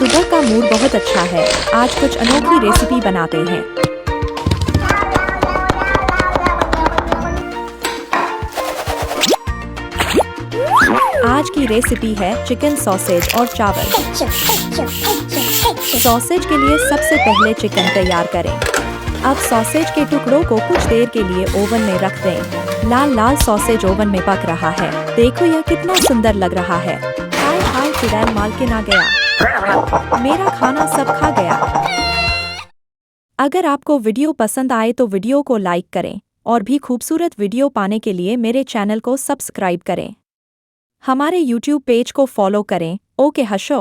सुबह का मूड बहुत अच्छा है। आज कुछ अनोखी रेसिपी बनाते हैं। आज की रेसिपी है चिकन सॉसेज और चावल। सॉसेज के लिए सबसे पहले चिकन तैयार करें। अब सॉसेज के टुकड़ों को कुछ देर के लिए ओवन में रख दें। लाल लाल सॉसेज ओवन में पक रहा है। देखो यह कितना सुंदर लग रहा है। हाय हाय, चुड़ैल मालकिन आ गया। मेरा खाना सब खा गया। अगर आपको वीडियो पसंद आए तो वीडियो को लाइक करें और भी खूबसूरत वीडियो पाने के लिए मेरे चैनल को सब्सक्राइब करें। हमारे YouTube पेज को फॉलो करें। ओके हशो।